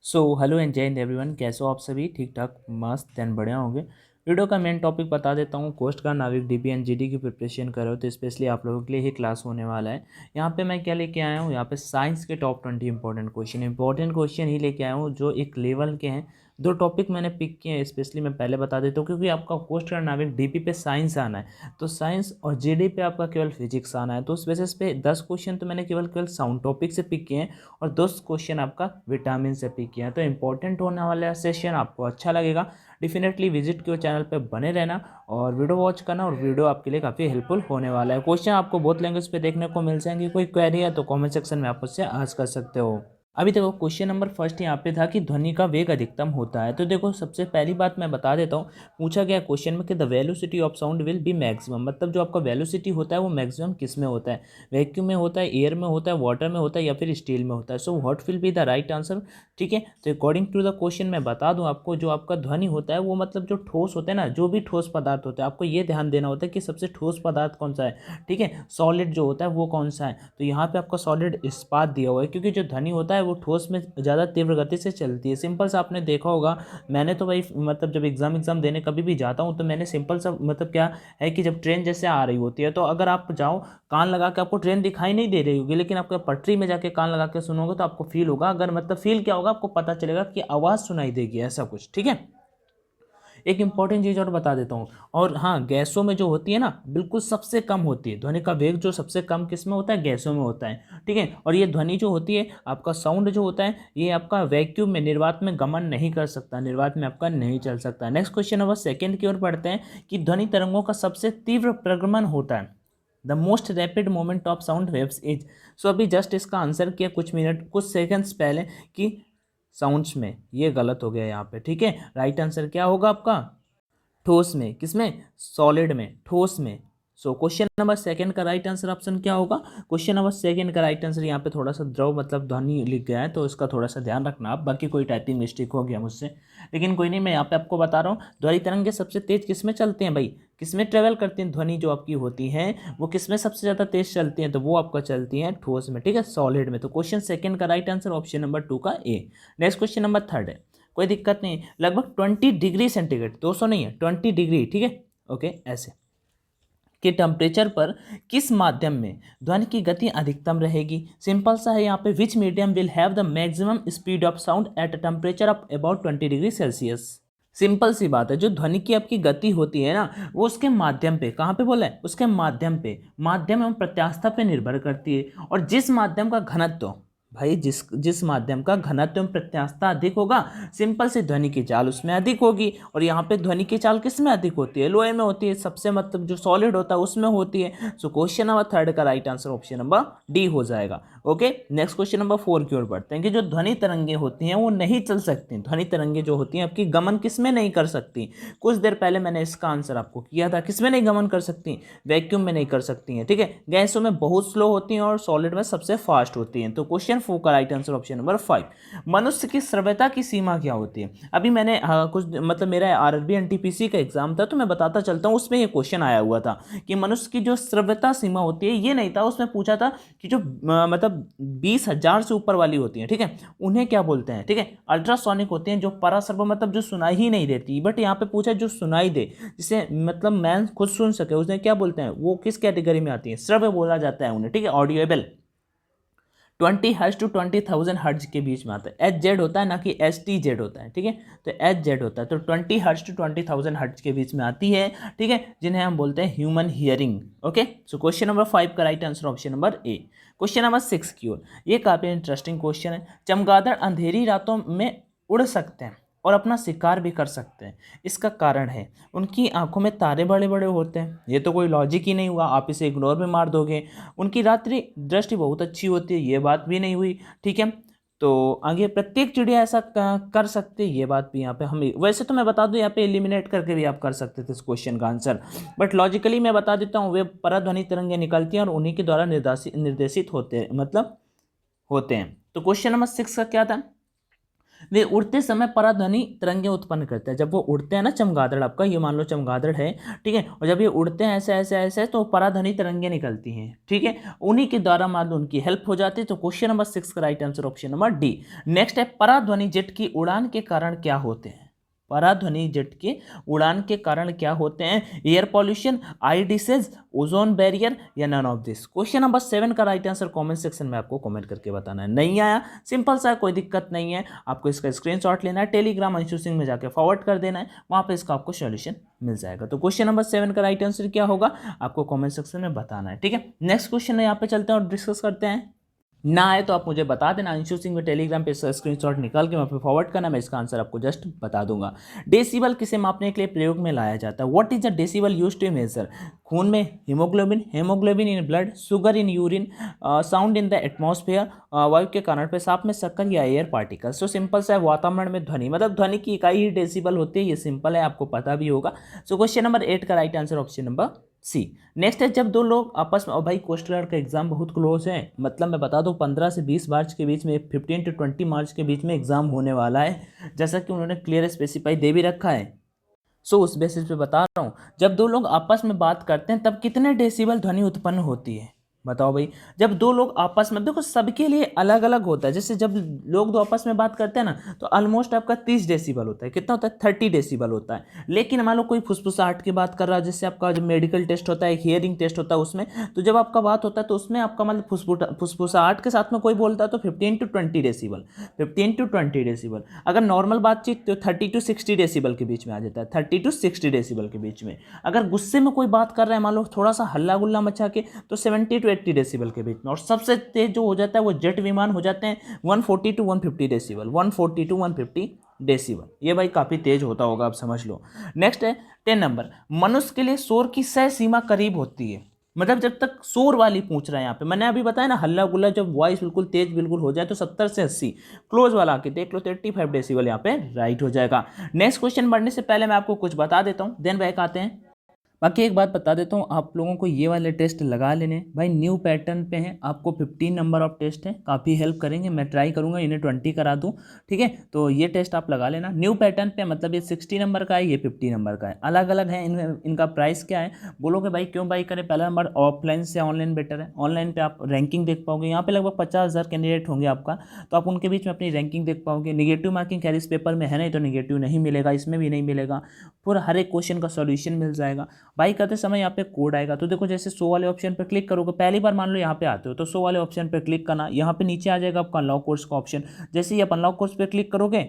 Hello and जय Hind everyone. कैसे हो आप सभी? ठीक ठाक, मस्त एंड बढ़िया होंगे। वीडियो का मेन टॉपिक बता देता हूँ। कोस्ट गार्ड नाविक डीपी एंड जीडी की प्रिपरेशन कर रहे हो तो स्पेशली आप लोगों के लिए ही क्लास होने वाला है। यहाँ पे मैं क्या लेके आया हूँ, यहाँ पे साइंस के टॉप 20 इंपॉर्टेंट क्वेश्चन ही लेके आया हूँ जो एक लेवल के हैं। दो टॉपिक मैंने पिक किए हैं, स्पेशली मैं पहले बता देता हूँ क्योंकि आपका कोस्ट गार्ड नाविक डीपी पे साइंस आना है, तो साइंस और जीडी पे आपका केवल फिजिक्स आना है। तो उस बेसिस पे 10 क्वेश्चन तो मैंने केवल साउंड टॉपिक से पिक किए हैं और 10 क्वेश्चन आपका विटामिन से पिक किया है। तो इंपॉर्टेंट होने वाला सेशन, आपको अच्छा लगेगा। डेफिनेटली विजिट कियो, चैनल पे बने रहना और वीडियो वॉच करना, और वीडियो आपके लिए काफ़ी हेल्पफुल होने वाला है। क्वेश्चन आपको बहुत लैंग्वेज पे देखने को मिल जाएंगे। कोई क्वेरी है तो कमेंट सेक्शन में आप मुझसे आस्क कर सकते हो। अभी देखो क्वेश्चन नंबर फर्स्ट यहाँ पे था कि ध्वनि का वेग अधिकतम होता है। तो देखो सबसे पहली बात मैं बता देता हूँ, पूछा गया क्वेश्चन में कि the velocity of sound will be maximum, मतलब जो आपका वेलोसिटी होता है वो मैक्सिमम किस में होता है? वैक्यूम में होता है, एयर में होता है, वाटर में होता है या फिर स्टील में होता है? सो what will be the right answer? ठीक है, तो अकॉर्डिंग टू द क्वेश्चन मैं बता दूं आपको, जो आपका ध्वनि होता है वो मतलब जो ठोस होता है ना, जो भी ठोस पदार्थ होता है, आपको ये ध्यान देना होता है कि सबसे ठोस पदार्थ कौन सा है। ठीक है, सॉलिड जो होता है वो कौन सा है? तो यहाँ पे आपका सॉलिड इस्पात दिया हुआ है, क्योंकि जो ध्वनि होता है वो ठोस में ज़्यादा तीव्र गति से चलती है। सिंपल सा आपने देखा होगा, मैंने तो भाई मतलब जब एग्जाम देने कभी भी जाता हूँ तो मैंने सिंपल सा मतलब क्या है कि जब ट्रेन जैसे आ रही होती है तो अगर आप जाओ कान लगा के, आपको ट्रेन दिखाई नहीं दे रही होगी, लेकिन आपको पटरी में जाके कान लगा के सुनोगे तो आपको फील होगा। अगर मतलब फील क्या होगा, आपको पता चलेगा कि आवाज़ सुनाई देगी, ऐसा कुछ। ठीक है, एक इंपॉर्टेंट चीज़ और बता देता हूँ, और हाँ, गैसों में जो होती है ना बिल्कुल सबसे कम होती है ध्वनि का वेग, जो सबसे कम किस में होता है? गैसों में होता है। ठीक है, और ये ध्वनि जो होती है, आपका साउंड जो होता है, ये आपका वैक्यूम में, निर्वात में गमन नहीं कर सकता, निर्वात में आपका नहीं चल सकता। नेक्स्ट क्वेश्चन नंबर सेकंड की ओर बढ़ते हैं कि ध्वनि तरंगों का सबसे तीव्र प्रगमन होता है, the most rapid moment of sound waves is. So अभी जस्ट इसका आंसर किया कुछ सेकंड्स पहले कि साउंड्स में, ये गलत हो गया यहाँ पे। ठीक है, राइट आंसर क्या होगा आपका? ठोस में। किसमें? सॉलिड में, ठोस में। सो क्वेश्चन नंबर सेकंड का राइट आंसर ऑप्शन क्या होगा? क्वेश्चन नंबर सेकंड का राइट आंसर, यहाँ पे थोड़ा सा द्रव मतलब ध्वनि लिख गया है तो इसका थोड़ा सा ध्यान रखना आप, बाकी कोई टाइपिंग मिस्टेक हो गया मुझसे, लेकिन कोई नहीं, मैं यहाँ पे आपको बता रहा हूँ। ध्वनि तरंगे सबसे तेज किस में चलते हैं भाई? किस में ट्रेवल करती हैं? ध्वनि जो आपकी होती है वो किस में सबसे ज़्यादा तेज चलती हैं? तो वो आपका चलती हैं ठोस में। ठीक है, सॉलिड में। तो क्वेश्चन सेकंड का राइट आंसर ऑप्शन नंबर 2 का ए। नेक्स्ट क्वेश्चन नंबर थर्ड है, कोई दिक्कत नहीं, लगभग 20 डिग्री सेंटीग्रेड, 200 नहीं है, 20 डिग्री, ठीक है, ओके, ऐसे के टेम्परेचर पर किस माध्यम में ध्वनि की गति अधिकतम रहेगी? सिंपल सा है यहाँ पे, which medium will have the maximum speed of sound at a temperature of about 20 degree Celsius. Simple सी बात है, जो ध्वनि की आपकी गति होती है ना, वो उसके माध्यम पे, कहाँ पे बोला है? उसके माध्यम पे, माध्यम एवं प्रत्यास्थता पे निर्भर करती है। और जिस माध्यम का घनत्व, भाई जिस जिस माध्यम का घनत्व एवं प्रत्यास्थता अधिक होगा, सिंपल से ध्वनि की चाल उसमें अधिक होगी। और यहाँ पे ध्वनि की चाल किस में अधिक होती है? लोहे में होती है, सबसे मतलब जो सॉलिड होता है उसमें होती है। सो क्वेश्चन नंबर थर्ड का right answer option number D हो जाएगा। ओके, नेक्स्ट क्वेश्चन नंबर 4 की ओर बढ़ते हैं कि जो ध्वनि तरंगे होती हैं वो नहीं चल सकती। ध्वनि तरंगे जो होती हैं आपकी गमन किस में नहीं कर सकती? कुछ देर पहले मैंने इसका आंसर आपको किया था, किस में नहीं गमन कर सकती? वैक्यूम में नहीं कर सकती हैं। ठीक है, गैसों में बहुत स्लो होती हैं और सॉलिड में सबसे फास्ट होती हैं। तो क्वेश्चन 4 का राइट आंसर ऑप्शन नंबर 5। मनुष्य की श्रव्यता की सीमा क्या होती है? अभी मैंने कुछ मतलब मेरा आरआरबी एनटीपीसी का एग्जाम था तो मैं बताता चलता हूँ, उसमें ये क्वेश्चन आया हुआ था कि मनुष्य की जो श्रव्यता सीमा होती है, ये नहीं था, उसमें पूछा था कि जो मतलब 20,000 से ऊपर वाली होती है, ठीक है, उन्हें क्या बोलते हैं? ठीक है, अल्ट्रासोनिक होती हैं, जो पराश्रव्य मतलब जो सुनाई ही नहीं देती। बट यहाँ पे पूछा जो सुनाई दे, जिसे मतलब मैन खुद सुन सके, उसे क्या बोलते हैं? वो किस कैटेगरी में आती है? श्रव्य बोला जाता है उन्हें। ठीक है, ऑडियोएबल। 20 हर्ट्ज टू 20,000 हर्ट्ज के बीच में आता है। एच जेड होता है, ना कि एस टी जेड होता है। ठीक है, तो एच जेड होता है, तो 20 हर्ट्ज टू 20,000 हर्ट्ज के बीच में आती है। ठीक है, जिन्हें हम बोलते हैं human hearing. Okay, so question number 5 का right answer option number A. Question number 6 की ओर, ये काफी इंटरेस्टिंग क्वेश्चन है। चमगादड़ अंधेरी रातों में उड़ सकते हैं और अपना शिकार भी कर सकते हैं, इसका कारण है उनकी आंखों में तारे बड़े बड़े होते हैं। ये तो कोई लॉजिक ही नहीं हुआ, आप इसे इग्नोर में मार दोगे। उनकी रात्रि दृष्टि बहुत अच्छी होती है, ये बात भी नहीं हुई। ठीक है, तो आगे प्रत्येक चिड़िया ऐसा कर सकते हैं, ये बात भी यहाँ पे हम, वैसे तो मैं बता दूं यहाँ पे एलिमिनेट करके भी आप कर सकते थे इस क्वेश्चन का आंसर, बट लॉजिकली मैं बता देता हूँ, वे पराध्वनि तरंगें निकलती हैं और उन्हीं के द्वारा निर्देशित होते हैं, मतलब होते हैं। तो क्वेश्चन नंबर 6 का क्या था? वे उड़ते समय पराध्वनि तरंगें उत्पन्न करते हैं। जब वो उड़ते हैं ना, चमगादड़ आपका, ये मान लो चमगादड़ है, ठीक है, और जब ये उड़ते हैं ऐसे ऐसे ऐसे तो पराध्वनि तरंगें निकलती हैं, ठीक है, उन्हीं के द्वारा मान लो उनकी हेल्प हो जाती है। तो क्वेश्चन नंबर 6 का right answer option number D. Next है, पराध्वनि जेट की उड़ान के कारण क्या होते हैं? पराध्वनि जेट के उड़ान के कारण क्या होते हैं? Air pollution, eye disease, ozone barrier या none of this. Question number 7 का राइट आंसर कमेंट सेक्शन में आपको कमेंट करके बताना है। नहीं आया, सिंपल सा, कोई दिक्कत नहीं है, आपको इसका स्क्रीनशॉट लेना है, टेलीग्राम अंशु सिंह में जाकर फॉरवर्ड कर देना है, वहां पे इसका आपको सॉल्यूशन मिल जाएगा। तो क्वेश्चन नंबर 7 का राइट आंसर क्या होगा आपको कमेंट सेक्शन में बताना है, ठीक है। नेक्स्ट क्वेश्चन यहाँ पे चलते हैं और डिस्कस करते हैं। ना आए तो आप मुझे बता देना, अंशु सिंह में टेलीग्राम पे स्क्रीनशॉट निकाल के वहाँ पे फॉरवर्ड करना, मैं इसका आंसर आपको जस्ट बता दूंगा। डेसिबल किसे मापने के लिए प्रयोग में लाया जाता है? What is the decibel used to measure? खून में haemoglobin, haemoglobin in blood, sugar in urine, sound in the atmosphere, वायु के कारण पेशाब में शक्कर या एयर पार्टिकल्स। तो सिंपल सा है, वातावरण में ध्वनि, मतलब ध्वनि की इकाई ही डेसिबल होती है, ये सिंपल है, आपको पता भी होगा। सो क्वेश्चन नंबर 8 का right answer option number C. Next है, जब दो लोग आपस में, और भाई कोस्ट गार्ड का एग्जाम बहुत क्लोज है, मतलब मैं बता दूं 15 से 20 मार्च के बीच में, 15 to 20 मार्च के बीच में एग्जाम होने वाला है, जैसा कि उन्होंने क्लियर स्पेसिफाई दे भी रखा है। सो उस बेसिस पे बता रहा हूँ, जब दो लोग आपस में बात करते हैं तब कितने डेसिबल ध्वनि उत्पन्न होती है? बताओ भाई। जब दो लोग आपस में, देखो सबके लिए अलग अलग होता है, जैसे जब लोग दो आपस में बात करते हैं ना, तो ऑलमोस्ट आपका 30 डेसिबल होता है। कितना होता है? 30 डेसिबल होता है। लेकिन मान लो कोई फुसफुसाहट की बात कर रहा है, जैसे आपका जब मेडिकल टेस्ट होता है, हियरिंग टेस्ट होता है, उसमें तो जब आपका बात होता है तो उसमें आपका मतलब फुसफुसाहट के साथ में कोई बोलता है तो 15 to 20 डेसिबल, 15 to 20 डेसिबल। अगर नॉर्मल बातचीत तो 30 to 60 डेसिबल के बीच में आ जाता है, 30 to 60 डेसिबल के बीच में। अगर गुस्से में कोई बात कर रहा है, मान लो थोड़ा सा हल्ला गुल्ला मचा के, तो 70 to 80 डेसिबल के बीच में। और सबसे तेज जो हो जाता है वो जेट विमान हो जाते हैं, 140 to 150 डेसिबल, 140 to 150 डेसिबल। ये भाई काफी तेज होता होगा, आप समझ लो। नेक्स्ट है 10 नंबर, मनुष्य के लिए शोर की सह सीमा करीब होती है, मतलब जब तक शोर वाली पूछ रहा है यहाँ पे, मैंने अभी बताया ना, हल्ला गुल्ला जब वॉइस बिल्कुल तेज बिल्कुल हो जाए तो 70 से 80, क्लोज वाला आके देख लो, 35 डेसिबल यहाँ पे राइट हो जाएगा। नेक्स्ट क्वेश्चन बढ़ने से पहले मैं आपको कुछ बता देता हूँ, देन बैक आते हैं। बाकी एक बात बता देता हूँ, आप लोगों को ये वाले टेस्ट लगा लेने भाई, न्यू पैटर्न पे हैं, आपको 15 नंबर ऑफ टेस्ट हैं, काफ़ी हेल्प करेंगे, मैं ट्राई करूँगा इन्हें 20 करा दूँ, ठीक है। तो ये टेस्ट आप लगा लेना न्यू पैटर्न पे, मतलब ये 60 नंबर का है, ये 50 नंबर का है, अलग अलग है। इनका प्राइस क्या है? बोलोगे भाई क्यों भाई करें? पहला नंबर, ऑफलाइन से ऑनलाइन बेटर है। ऑनलाइन पे आप रैंकिंग देख पाओगे, यहाँ पे लगभग 50,000 कैंडिडेट होंगे आपका, तो आप उनके बीच में अपनी रैंकिंग देख पाओगे। निगेटिव मार्किंग खैर इस पेपर में है नहीं, तो निगेटिव नहीं मिलेगा, इसमें भी नहीं मिलेगा, पूरा हर एक क्वेश्चन का सॉल्यूशन मिल जाएगा। भाई करते समय यहाँ पे कोड आएगा, तो देखो जैसे 100 वाले ऑप्शन पे क्लिक करोगे, पहली बार मान लो यहाँ पे आते हो तो 100 वाले ऑप्शन पे क्लिक करना, यहाँ पे नीचे आ जाएगा आपका अनलॉक कोर्स का ऑप्शन। जैसे ही आप अनलॉक कोर्स पे क्लिक करोगे,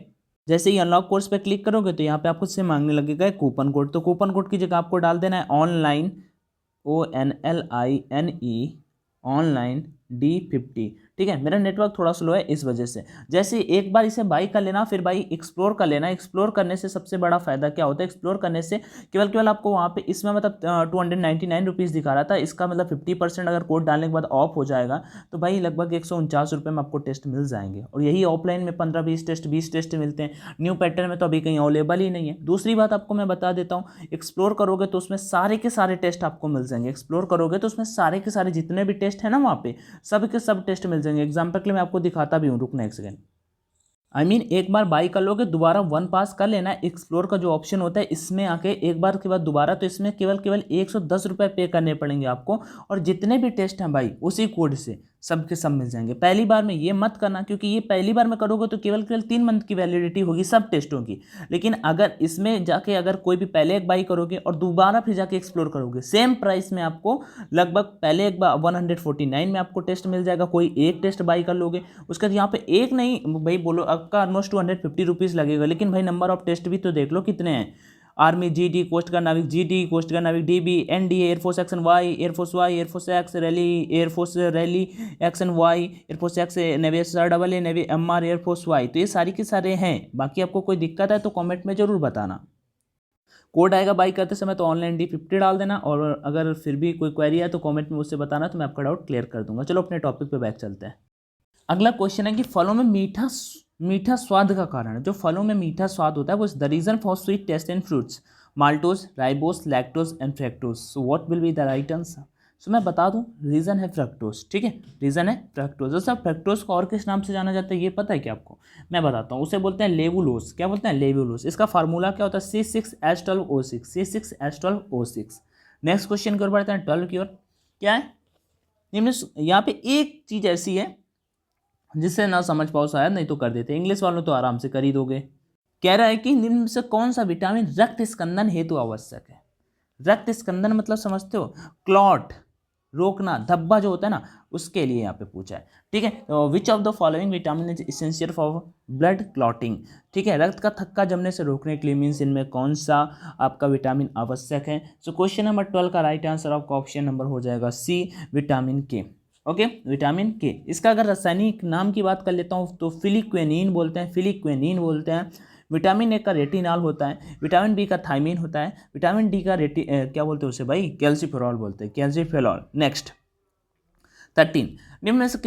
जैसे ही अनलॉक कोर्स पे क्लिक करोगे तो यहाँ पे आपको से मांगने लगेगा कूपन कोड, तो कूपन कोड की जगह आपको डाल देना है ऑनलाइन, ONLINE, ऑनलाइन D50, ठीक है। मेरा नेटवर्क थोड़ा स्लो है इस वजह से। जैसे एक बार इसे बाई कर लेना, फिर भाई एक्सप्लोर कर लेना। एक्सप्लोर करने से सबसे बड़ा फायदा क्या होता है? एक्सप्लोर करने से केवल आपको वहाँ पे, इसमें मतलब 299 रुपीज़ दिखा रहा था, इसका मतलब 50% अगर कोड डालने के बाद ऑफ हो जाएगा तो भाई लगभग 149 रुपये में आपको टेस्ट मिल जाएंगे। और यही ऑफलाइन में 15-20 टेस्ट, 20 टेस्ट मिलते हैं, न्यू पैटर्न में तो अभी कहीं अवेलेबल ही नहीं है। दूसरी बात आपको मैं बता देता हूँ, एक्सप्लोर करोगे तो उसमें सारे के सारे टेस्ट आपको मिल जाएंगे। एक्सप्लोर करोगे तो उसमें सारे के सारे जितने भी टेस्ट है ना, वहाँ पे सब के सब टेस्ट मिल जाएंगे। एग्जाम्पल के लिए मैं आपको दिखाता भी हूँ, रुकना एक सेकेंड। एक बार बाई कर लोगे, दोबारा वन पास कर लेना। एक्सप्लोर का जो ऑप्शन होता है इसमें आके एक बार के बाद दोबारा, तो इसमें केवल 110 रुपये पे करने पड़ेंगे आपको, और जितने भी टेस्ट हैं भाई उसी कोड से सब के सब मिल जाएंगे। पहली बार में ये मत करना, क्योंकि ये पहली बार में करोगे तो केवल 3 मंथ की वैलिडिटी होगी सब टेस्टों की। लेकिन अगर इसमें जाके अगर कोई भी पहले एक बाई करोगे और दोबारा फिर जाके एक्सप्लोर करोगे, सेम प्राइस में आपको लगभग पहले एक बार 149 में आपको टेस्ट मिल जाएगा। कोई एक टेस्ट बाई कर लोगे, उसके बाद यहाँ पे एक नहीं भाई बोलो, आपका ऑलमोस्ट 250 रुपीज़ लगेगा। लेकिन भाई नंबर ऑफ टेस्ट भी तो देख लो कितने हैं। आर्मी GD, कोस्ट गार्ड नाविक GD, कोस्ट गार्ड नाविक DB, NDA, air force action Y, air force Y, air force X rally, air force rally action Y, air force X navy SRAA, navy MR, air force Y. तो ये सारी के सारे हैं। बाकी आपको कोई दिक्कत है तो कमेंट में जरूर बताना। कोड आएगा बाई करते समय तो ऑनलाइन D50 डाल देना, और अगर फिर भी कोई क्वेरी है तो कमेंट में मुझसे बताना, तो मैं आपका डाउट क्लियर कर दूंगा। चलो अपने टॉपिक पे बैक चलते हैं। अगला क्वेश्चन है कि फलों में मीठा स्वाद का कारण, जो फलों में मीठा स्वाद होता है वो the reason for sweet taste in fruits, maltose, ribose, lactose and fructose. So what will be the right answer? So मैं बता दूं रीज़न है फ्रक्टोज, ठीक है, रीज़न है फ्रक्टोज। दोस्तों फ्रक्टोज को और किस नाम से जाना जाता है ये पता है क्या आपको? मैं बताता हूँ, उसे बोलते हैं लेवुलोज। क्या बोलते हैं? लेवुलोज। इसका फार्मूला क्या होता है? C6H12O6, C6H12O6। नेक्स्ट क्वेश्चन की ओर बढ़ते हैं, 12 की ओर। क्या है निम्न, यहाँ पे एक चीज ऐसी है जिससे ना समझ पाओ शायद, नहीं तो कर देते, इंग्लिश वालों तो आराम से कर ही दोगे। कह रहा है कि निम्न में से कौन सा विटामिन रक्त स्कंदन हेतु आवश्यक है? रक्त स्कंदन मतलब समझते हो? क्लॉट रोकना, धब्बा जो होता है ना, उसके लिए यहाँ पे पूछा है, ठीक है। तो which of the following vitamin is essential for blood clotting, ठीक है, रक्त का थक्का जमने से रोकने के लिए मीन्स इनमें कौन सा आपका विटामिन आवश्यक है? सो क्वेश्चन नंबर 12 का राइट आंसर आपका ऑप्शन नंबर हो जाएगा सी, विटामिन के। ओके, विटामिन के। इसका अगर रासायनिक नाम की बात कर लेता हूँ तो फिलिक्वेनिन बोलते हैं, फिलिक्वेनिन बोलते हैं। विटामिन ए का रेटिनॉल होता है, विटामिन बी का थायमीन होता है, विटामिन डी का क्या बोलते हैं उसे भाई? कैल्सीफेरॉल बोलते हैं, कैल्सीफेरॉल। नेक्स्ट 13, निम्न में से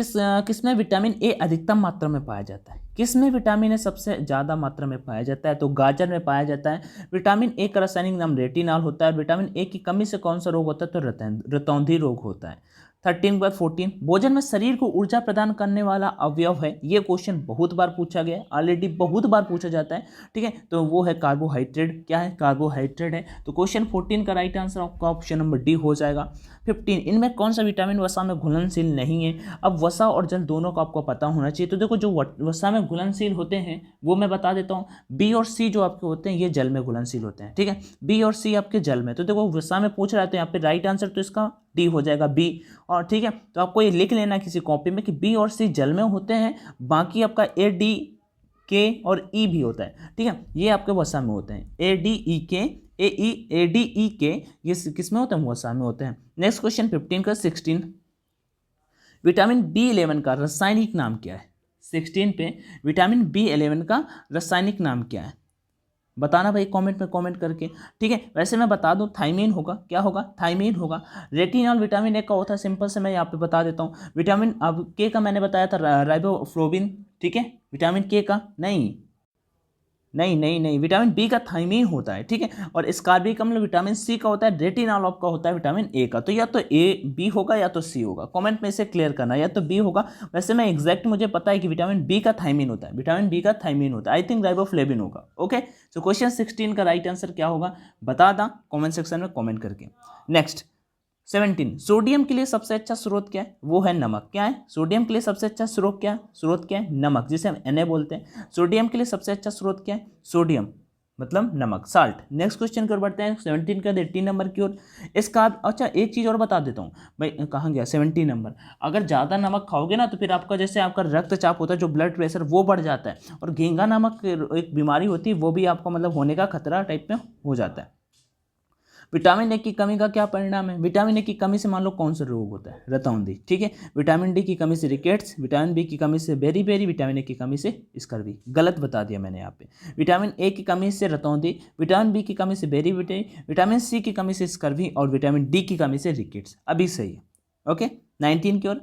किसमें विटामिन ए अधिकतम मात्रा में पाया जाता है? किसमें विटामिन ए सबसे ज़्यादा मात्रा में पाया जाता है? तो गाजर में पाया जाता है। विटामिन ए का रासायनिक नाम रेटिनॉल होता है। विटामिन ए की कमी से कौन सा रोग होता है? तो रतौंधी रोग होता है। 13 बाय 14, भोजन में शरीर को ऊर्जा प्रदान करने वाला अवयव है। ये क्वेश्चन बहुत बार पूछा गया है, ऑलरेडी बहुत बार पूछा जाता है, ठीक है। तो वो है कार्बोहाइड्रेट। क्या है? कार्बोहाइड्रेट है। तो क्वेश्चन 14 का राइट आंसर आपका ऑप्शन नंबर डी हो जाएगा। 15, इनमें कौन सा विटामिन वसा में घुलनशील नहीं है? अब वसा और जल दोनों का आपको पता होना चाहिए। तो देखो जो वसा में घुलनशील होते हैं वो मैं बता देता हूँ, बी और सी जो आपके होते हैं ये जल में घुलनशील होते हैं, ठीक है। बी और सी आपके जल में, तो देखो वसा में पूछ रहा है तो यहाँ पे राइट आंसर तो इसका डी हो जाएगा, बी। और ठीक है, तो आपको ये लिख लेना किसी कॉपी में कि बी और सी जल में होते हैं, बाकी आपका ए डी के और ई भी होता है, ठीक है, ये आपके वसा में होते हैं। ए डी ई के, ए डी ई के, ये किस में होते हैं? वसा में होते हैं। नेक्स्ट क्वेश्चन 15 का 16, विटामिन B11 का रासायनिक नाम क्या है? 16 पे विटामिन B11 का रासायनिक नाम क्या है? बताना भाई कमेंट में कमेंट करके, ठीक है। वैसे मैं बता दूं थायमीन होगा। क्या होगा? थायमीन होगा। रेटिनॉल विटामिन ए का होता है, सिंपल से मैं यहाँ पे बता देता हूँ। विटामिन अब के का मैंने बताया था राइबोफ्लोविन, ठीक है। विटामिन के का नहीं नहीं नहीं नहीं, विटामिन बी का थायमीन होता है, ठीक है। और स्कार्बिक अम्ल विटामिन सी का होता है, रेटिनॉल का होता है विटामिन ए का। तो या तो ए बी होगा या तो सी होगा, कमेंट में इसे क्लियर करना, या तो बी होगा। वैसे मैं एग्जैक्ट मुझे पता है कि विटामिन बी का थायमीन होता है, विटामिन बी का थायमीन होता है, आई थिंक राइबोफ्लेविन होगा। ओके, सो क्वेश्चन 16 का राइट आंसर क्या होगा बता दा कॉमेंट सेक्शन में कॉमेंट करके। नेक्स्ट 17, सोडियम के लिए सबसे अच्छा स्रोत क्या है? वो है नमक। क्या है? सोडियम के लिए सबसे अच्छा स्रोत क्या है? स्रोत क्या है? नमक, जिसे हम Na बोलते हैं। सोडियम के लिए सबसे अच्छा स्रोत क्या है? सोडियम मतलब नमक, साल्ट। नेक्स्ट क्वेश्चन की ओर बढ़ते हैं 17 का 18 नंबर की ओर। इसका अच्छा एक चीज़ और बता देता हूँ भाई, कहाँ गया 17 नंबर। अगर ज़्यादा नमक खाओगे ना तो फिर आपका जैसे आपका रक्तचाप होता है, जो ब्लड प्रेशर वो बढ़ जाता है, और घेंगा नमक एक बीमारी होती है, वो भी आपको मतलब होने का खतरा टाइप में हो जाता है। विटामिन ए की कमी का क्या परिणाम है? विटामिन ए की कमी से मान लो कौन सा रोग होता है? रतौंधी, ठीक है। विटामिन डी की कमी से रिकेट्स, विटामिन बी की कमी से बेरी, विटामिन ए की कमी से स्कर्वी। गलत बता दिया मैंने यहाँ पे। विटामिन ए की कमी से रतौंधी, विटामिन बी की कमी से बेरी, विटामिन सी की कमी से स्कर्वी, और विटामिन डी की कमी से रिकेट्स। अभी सही है। ओके, 19 की ओर।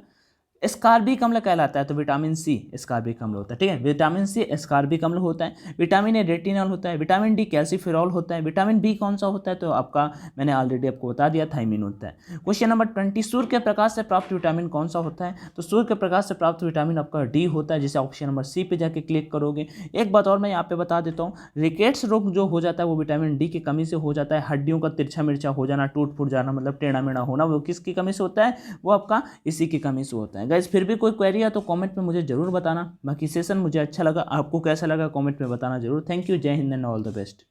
स्कार्बिक अम्ल कहलाता है तो विटामिन सी स्कार्बिक अम्ल होता है, ठीक है। विटामिन सी स्कार्बिक अम्ल होता है। विटामिन ए रेटिनॉल होता है। विटामिन डी कैल्सीफेरॉल होता है। विटामिन बी कौन सा होता है? तो आपका मैंने ऑलरेडी आपको बता दिया, थायमीन होता है। क्वेश्चन नंबर 20, सूर्य के प्रकाश से प्राप्त विटामिन कौन सा होता है? तो सूर्य के प्रकाश से प्राप्त विटामिन आपका डी होता है, जिसे ऑप्शन नंबर सी पे जाके क्लिक करोगे। एक बात और मैं यहाँ पे बता देता हूँ, रिकेट्स रोग जो हो जाता है वो विटामिन डी की कमी से हो जाता है। हड्डियों का तिरछा मिर्चा हो जाना, टूट फूट जाना, मतलब टेढ़ा मेढ़ा होना, वो किसकी कमी से होता है? वो आपका इसी की कमी से होता है। गाइस फिर भी कोई या तो कमेंट में मुझे जरूर बताना। बाकी सेशन मुझे अच्छा लगा, आपको कैसा लगा कमेंट में बताना जरूर। थैंक यू, जय Hind and all the best.